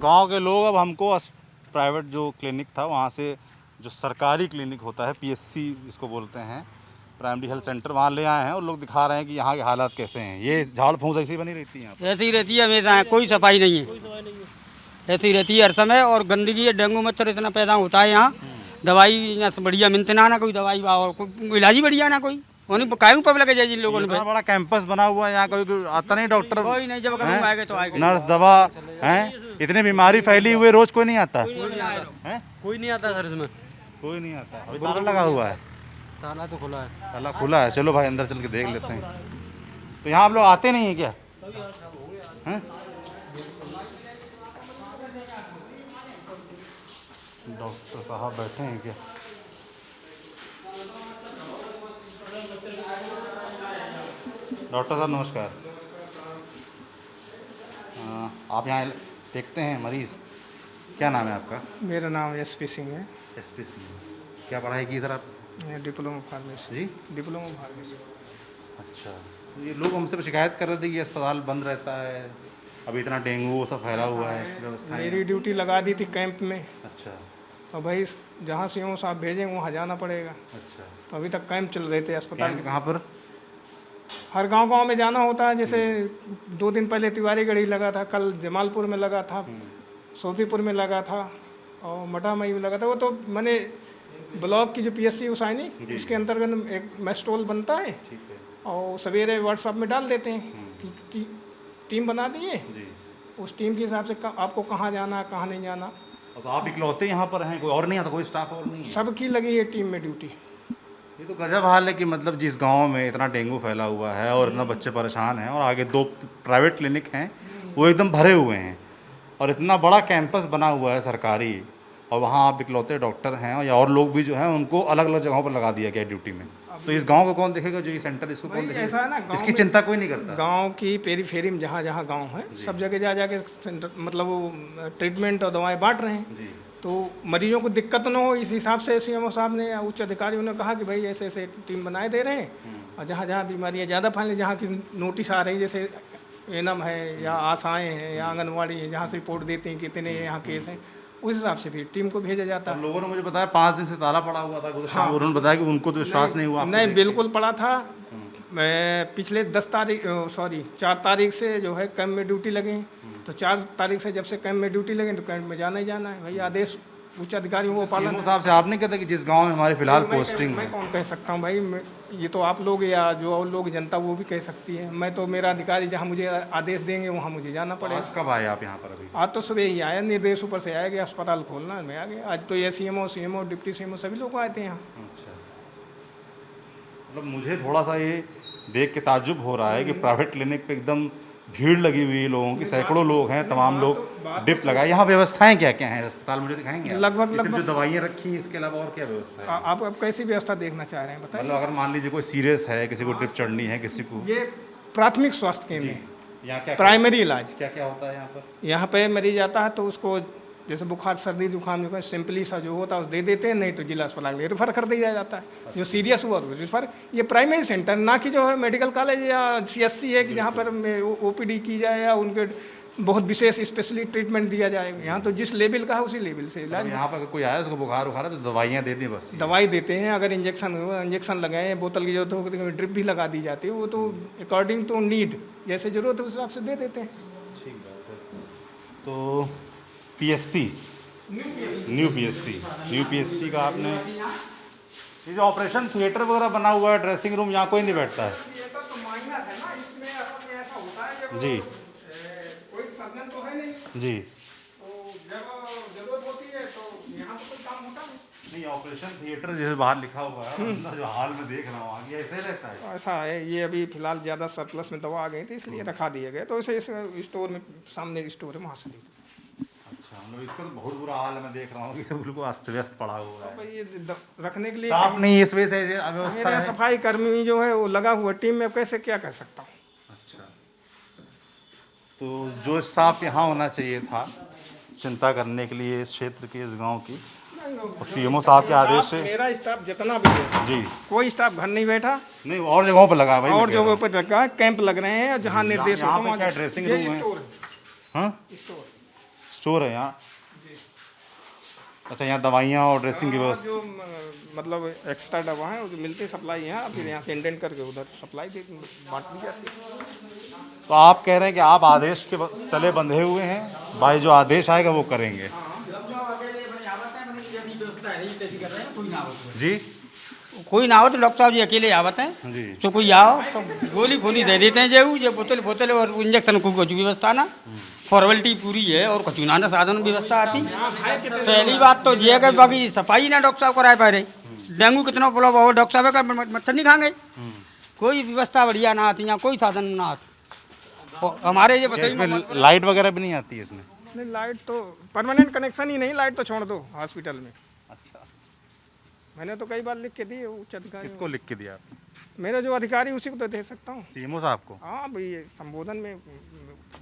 गांव के लोग अब हमको प्राइवेट जो क्लिनिक था वहाँ से जो सरकारी क्लिनिक होता है पीएससी इसको बोलते हैं, प्राइमरी हेल्थ सेंटर, वहाँ ले आए हैं और लोग दिखा रहे हैं कि यहाँ के हालात कैसे हैं। ये झाड़ फूस ऐसी बनी रहती है यहाँ पर? ऐसी रहती है हमेशा, कोई सफाई नहीं है, ऐसी रहती है हर समय। और गंदगी है, डेंगू मच्छर इतना पैदा होता है यहाँ। दवाई यहाँ से बढ़िया मिलते ना कोई दवाई और कोई इलाज ही बढ़िया ना कोई कायू पब्लिक है जिन लोगों ने। इतना बड़ा कैंपस बना हुआ है यहाँ, कोई आता नहीं डॉक्टर? कोई नहीं, जब कभी आएगा तो आएगा। नर्स, दवा हैं, इतनी बीमारी फैली हुई, रोज कोई नहीं आता है? कोई नहीं आता सर इसमें, कोई नहीं आता। अभी ताला लगा हुआ है? ताला तो खुला है। ताला खुला है, चलो भाई अंदर चल के देख लेते हैं। तो यहाँ आप लोग आते नहीं है क्या? हैं? डॉक्टर साहब बैठे हैं क्या? डॉक्टर साहब नमस्कार। आप यहाँ देखते हैं मरीज, क्या नाम है आपका? मेरा नाम एसपी सिंह है। एसपी सिंह, क्या पढ़ाई की सर आप? Diploma pharmacy. जी, डिप्लोमा फार्मेसी। अच्छा। तो ये लोग हमसे शिकायत कर रहे थे कि अस्पताल बंद रहता है, अभी इतना डेंगू सब फैला हुआ है, व्यवस्था? मेरी ड्यूटी लगा दी थी कैंप में, अच्छा और भाई जहाँ सीएम साहब भेजेंगे वहाँ जाना पड़ेगा। अच्छा। तो अभी तक कैंप चल रहे थे अस्पताल के। कहाँ पर? हर गांव में जाना होता है। जैसे 2 दिन पहले तिवारी गढ़ी लगा था, कल जमालपुर में लगा था, सोफीपुर में लगा था, और मटामई में लगा था। वो तो मैंने ब्लॉक की जो पीएससी उसाइनी उसके अंतर्गत एक मेस्टोल बनता है, और सवेरे व्हाट्सएप में डाल देते हैं कि टीम बना दिए, उस टीम के हिसाब से आपको कहाँ जाना कहाँ नहीं जाना। तो आप इकलौते यहाँ पर हैं, कोई और नहीं आता? कोई स्टाफ और नहीं है? सबकी लगी है टीम में ड्यूटी। ये तो गजब हाल है कि मतलब जिस गांव में इतना डेंगू फैला हुआ है और इतना बच्चे परेशान हैं, और आगे 2 प्राइवेट क्लिनिक हैं वो एकदम भरे हुए हैं, और इतना बड़ा कैंपस बना हुआ है सरकारी, और वहाँ आप इकलौते डॉक्टर हैं, और लोग भी जो हैं उनको अलग अलग जगहों पर लगा दिया गया ड्यूटी में। तो इस गांव को कौन देखेगा? जो ये सेंटर, इसको कौन देखेगा? ऐसा है ना, इसकी चिंता कोई नहीं करता? गांव की पेरीफेरी में जहाँ जहाँ गांव है सब जगह जा जाके सेंटर मतलब वो ट्रीटमेंट और दवाएं बांट रहे हैं, तो मरीजों को दिक्कत न हो इस हिसाब से सीएमओ साहब ने, उच्च अधिकारियों ने कहा कि भाई ऐसे ऐसे टीम बनाए दे रहे हैं, और जहाँ जहाँ बीमारियाँ ज़्यादा फैली, जहाँ की नोटिस आ रही, जैसे एनम है या आशाएँ हैं या आंगनवाड़ी है, जहाँ से रिपोर्ट देते हैं कि इतने यहाँ केस हैं, उस हिसाब से भी टीम को भेजा जाता है। लोगों ने मुझे बताया 5 दिन से ताला पड़ा हुआ था। हाँ, उन्होंने बताया कि उनको तो विश्वास नहीं हुआ। नहीं, बिल्कुल पड़ा था। मैं पिछले 4 तारीख से जो है कैंप में ड्यूटी लगे, तो 4 तारीख से जब से कैंप में ड्यूटी लगे तो कैंप में जाना ही जाना है भाई। आदेश उच्च अधिकारियों को पालन साहब से आपने कहता कि जिस गांव में हमारे फिलहाल पोस्टिंग मैं कौन कह सकता हूँ भाई, ये तो आप लोग या जो और लोग जनता वो भी कह सकती है। मैं तो मेरा अधिकारी जहाँ मुझे आदेश देंगे वहाँ मुझे जाना पड़ेगा। कब आए आप यहाँ पर? अभी आज तो सुबह ही आया, निर्देश ऊपर से आया कि अस्पताल खोलना है, मैं आ गया। आज तो ये सीएमओ डिप्टी सीएमओ सभी लोग आए थे यहाँ। अच्छा, मतलब मुझे थोड़ा सा ये देख के ताज्जुब हो रहा है कि प्राइवेट क्लिनिक पे एकदम भीड़ लगी हुई है लोगों की, सैकड़ों लोग हैं, तमाम लोग डिप लगाए। यहाँ व्यवस्थाएं क्या क्या हैं अस्पताल, मुझे दिखाएंगे? लगभग जो दवाइयाँ रखी हैं इसके अलावा और क्या व्यवस्था है? आप कैसी व्यवस्था देखना चाह रहे हैं बताइए। मतलब अगर मान लीजिए कोई सीरियस है, किसी को ड्रिप चढ़नी है, किसी को, ये प्राथमिक स्वास्थ्य केंद्र है, यहाँ क्या प्राइमरी इलाज। क्या क्या होता है यहाँ पर? यहाँ पे मरीज आता है तो उसको जैसे बुखार सर्दी जुकाम जो है सिंपली सा जो होता है दे देते हैं, नहीं तो जिला अस्पताल में रेफर कर दिया जाता है। जो सीरियस हुआ तो रेफर, ये प्राइमरी सेंटर ना कि जो है मेडिकल कॉलेज या सीएससी है कि जहाँ पर ओपीडी की जाए या उनके बहुत विशेष स्पेशली ट्रीटमेंट दिया जाए। यहाँ तो जिस लेवल का है उसी लेवल से इलाज। यहाँ पर कोई आया उसको बुखार उखार है तो दवाइयाँ दे दी, बस दवाई देते हैं। अगर इंजेक्शन लगाए, बोतल की जरूरत हो ड्रिप भी लगा दी जाती है, वो तो अकॉर्डिंग टू नीड जैसे जरूरत है उस हिसाब से दे देते हैं। ठीक बात है। तो पीएससी, न्यू पीएससी का आपने, ये जो ऑपरेशन थिएटर वगैरह बना हुआ है, ड्रेसिंग रूम, यहाँ कोई नहीं बैठता है? जी कोई सर्जन तो है नहीं जी, तो जब जरूरत होती है तो यहाँ तो कोई काम होता नहीं। ऑपरेशन थिएटर जैसे बाहर लिखा हुआ है, अंदर जो हाल में देख रहा हूँ आगे ऐसे रहता है? ऐसा है, ये अभी फिलहाल ज़्यादा सरप्लस में दवा आ गई थी इसलिए रखा दिए गए, तो इसे इस स्टोर में सामने स्टोर है वहाँ से। अच्छा, मतलब इसका तो बहुत बुरा हाल है, मैं देख रहा हूँ कि बिल्कुल अस्त व्यस्त पड़ा हुआ है। ये रखने के लिए स्टाफ नहीं, इस वजह से अव्यवस्था मेरा है। सफाई कर्मी जो है वो लगा हुआ टीम में, कैसे क्या कह सकता हूँ। अच्छा, तो जो स्टाफ यहाँ होना चाहिए था चिंता करने के लिए इस क्षेत्र के, इस गांव की, सीएमओ साहब के आदेश से मेरा स्टाफ जितना भी है जी, कोई स्टाफ घर नहीं बैठा, नहीं और जगहों पर लगा है भाई, और जगहों पर लगा है, कैंप लग रहे हैं जहाँ निर्देश यहाँ पे क्या ड्रेसिंग रूम है? हाँ, स्टोर है यहाँ। अच्छा, यहाँ दवाइयाँ और ड्रेसिंग की व्यवस्था। जो मतलब एक्स्ट्रा दवा है वो जो मिलती है सप्लाई यहाँ, फिर यहाँ से इंडेंट करके उधर सप्लाई दे बांट दी जाती है। तो आप कह रहे हैं कि आप आदेश के तले बंधे हुए हैं, भाई जो आदेश आएगा वो करेंगे। जी कोई ना हो तो डॉक्टर साहब जी अकेले आवत हैं जी तो कोई आओ तो गोली खोली दे देते हैं जेऊ ये बोतल बोतल और इंजेक्शन को कुछ व्यवस्था ना फॉर्मेलिटी पूरी है और कुछ ना साधन व्यवस्था आती। पहली बात तो ये है कि बाकी सफाई ना डॉक्टर साहब कराए पा रहे। डेंगू कितना फैलाव हो डॉक्टर साहब का मच्छर नहीं खाएंगे। कोई व्यवस्था बढ़िया ना आती, यहाँ कोई साधन ना आता। और हमारे ये क्या बताइए इसमें लाइट वगैरह भी नहीं आती है इसमें? नहीं, लाइट तो परमानेंट कनेक्शन ही नहीं, लाइट तो छोड़ दो हॉस्पिटल में। अच्छा, मैंने तो कई बार लिख के दी उच्च अधिकारी किसको लिख के दिया आपने? मेरा जो अधिकारी उसी को तो दे सकता हूँ। सीएमओ साहब को? हाँ भाई, ये संबोधन में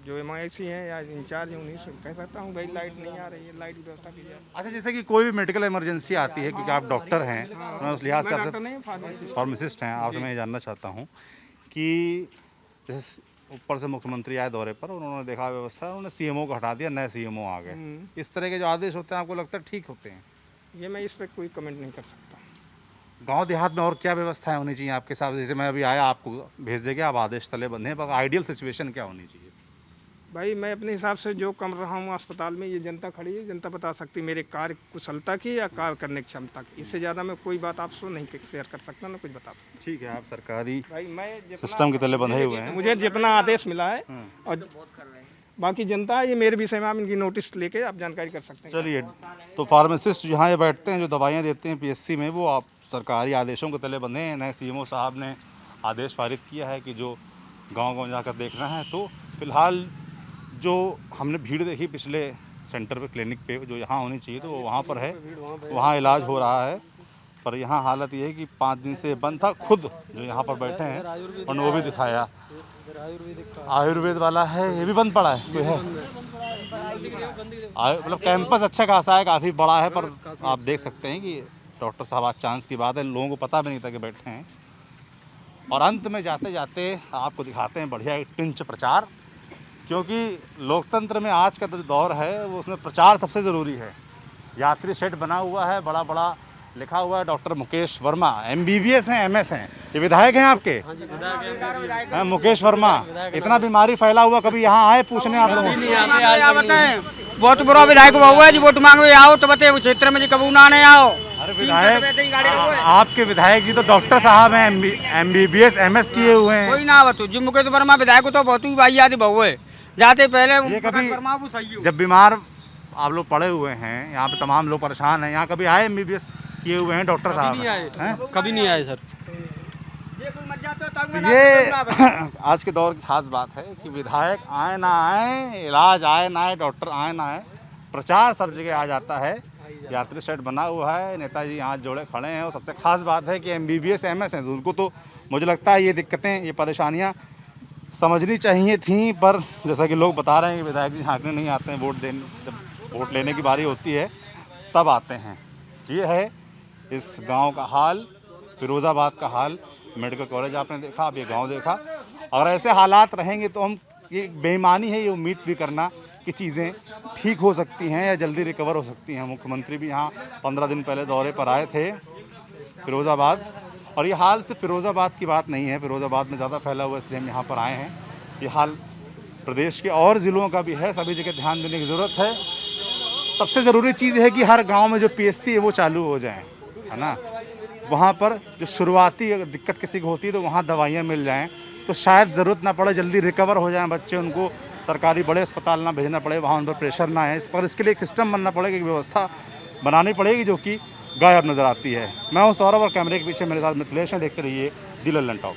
जो MIC हैं या इंचार्ज हैं उन्हीं से कह सकता हूँ भाई लाइट नहीं आ रही है, लाइट की व्यवस्था की जाए। अच्छा, जैसे कि कोई भी मेडिकल इमरजेंसी आती है, क्योंकि आप डॉक्टर हैं, मैं उस लिहाज से डॉक्टर आपसे नहीं, फार्मेसिस्ट। फार्मासिस्ट हैं, आपसे मैं ये जानना चाहता हूँ कि जैसे ऊपर से मुख्यमंत्री आए दौरे पर, उन्होंने देखा व्यवस्था, उन्होंने सीएमओ को हटा दिया, नए सीएमओ आ गए। इस तरह के जो आदेश होते हैं आपको लगता है ठीक होते हैं? ये मैं इस पर कोई कमेंट नहीं कर सकता। गांव देहात में और क्या व्यवस्थाएं होनी चाहिए आपके हिसाब से? जैसे मैं अभी आया, आपको भेज देंगे, आप आदेश तले बंधे हैं, पर आइडियल सिचुएशन क्या होनी चाहिए? भाई मैं अपने हिसाब से जो कर रहा हूँ अस्पताल में, ये जनता खड़ी है, जनता बता सकती मेरे कार्य कुशलता की या कार्य करने की क्षमता की। इससे ज़्यादा मैं कोई बात आपसे नहीं शेयर कर सकता, ना कुछ बता सकता। ठीक है, आप सरकारी भाई मैं जितना सिस्टम के तले बंधे हुए हैं। मुझे जितना आदेश मिला है और बाकी जनता है, ये मेरे विषय में आप इनकी नोटिस लेके आप जानकारी कर सकते हैं। चलिए, तो फार्मासिस्ट यहाँ ये बैठते हैं जो दवाइयाँ देते हैं PSC में, वो आप सरकारी आदेशों के तले बंधे हैं। नए सीएमओ साहब ने आदेश पारित किया है कि जो गांव जाकर देखना है। तो फिलहाल जो हमने भीड़ देखी पिछले सेंटर पे, क्लिनिक पे, जो यहाँ होनी चाहिए तो वो वहाँ पर है, वहाँ इलाज हो रहा है। पर यहाँ हालत ये है कि 5 दिन से बंद था। खुद जो यहाँ पर बैठे हैं उन्होंने वो भी दिखाया, आयुर्वेद वाला है, ये भी बंद पड़ा है। कोई है मतलब कैंपस अच्छा खासा है, काफ़ी बड़ा है, पर आप देख सकते हैं कि डॉक्टर साहब आज चांस की बात है, लोगों को पता भी नहीं था कि बैठे हैं। और अंत में जाते जाते आपको दिखाते हैं बढ़िया एक टिंच प्रचार, क्योंकि लोकतंत्र में आज का जो दौर है वो उसमें प्रचार सबसे ज़रूरी है। यात्री शेड बना हुआ है, बड़ा बड़ा लिखा हुआ है डॉक्टर मुकेश वर्मा, MBBS हैं, MS हैं। ये विधायक हैं आपके? हाँ, मुकेश वर्मा। इतना बीमारी फैला हुआ, कभी यहाँ आए पूछने आप लोगों को? बहुत बुरा विधायक हुआ है जी, वोट मांगवे आओ तो बताए क्षेत्र में जी कबू ना आने आओ। अरे विधायक, आपके विधायक जी तो डॉक्टर साहब हैं, MBBS MS किए हुए हैं। कोई ना बतो जी, मुकेश वर्मा विधायक तो बहुत ही भाई याद बहु है जाते पहले। ये कभी जब बीमार आप लोग पड़े हुए हैं, यहाँ पे तमाम लोग परेशान हैं, यहाँ कभी आए MBBS किए हुए हैं डॉक्टर साहब? कभी नहीं आए सर। ये आज के दौर की खास बात है कि विधायक आए ना आए, इलाज आए ना आए, डॉक्टर आए ना आए, प्रचार सब जगह आ जाता है। यात्री शेड बना हुआ है, नेताजी हाथ जोड़े खड़े हैं। और सबसे खास बात है कि MBBS MS हैं, तो उनको तो मुझे लगता है ये दिक्कतें, ये परेशानियाँ समझनी चाहिए थी। पर जैसा कि लोग बता रहे हैं कि विधायक जी झांकने नहीं आते हैं, वोट देने, जब वोट लेने की बारी होती है तब आते हैं। ये है इस गांव का हाल, फिरोज़ाबाद का हाल। मेडिकल कॉलेज आपने देखा, अब ये गांव देखा। अगर ऐसे हालात रहेंगे तो हम, ये बेईमानी है ये उम्मीद भी करना कि चीज़ें ठीक हो सकती हैं या जल्दी रिकवर हो सकती हैं। मुख्यमंत्री भी यहाँ 15 दिन पहले दौरे पर आए थे फिरोज़ाबाद, और ये हाल सिर्फ फिरोज़ाबाद की बात नहीं है, फिरोज़ाबाद में ज़्यादा फैला हुआ इसलिए हम यहाँ पर आए हैं। ये हाल प्रदेश के और ज़िलों का भी है, सभी जगह ध्यान देने की ज़रूरत है। सबसे ज़रूरी चीज़ है कि हर गांव में जो PSC है वो चालू हो जाए, है ना। वहाँ पर जो शुरुआती अगर दिक्कत किसी को होती है तो वहाँ दवाइयाँ मिल जाएं, तो शायद ज़रूरत ना पड़े, जल्दी रिकवर हो जाएं बच्चे, उनको सरकारी बड़े अस्पताल ना भेजना पड़े, वहाँ उन पर प्रेशर ना आए। इस पर इसके लिए एक सिस्टम बनना पड़ेगा, एक व्यवस्था बनानी पड़ेगी जो कि गायब नज़र आती है। मैं हूँ सौरभ और कैमरे के पीछे मेरे साथ मिथिलेश हैं। देखते रहिए दी लल्लन टॉक।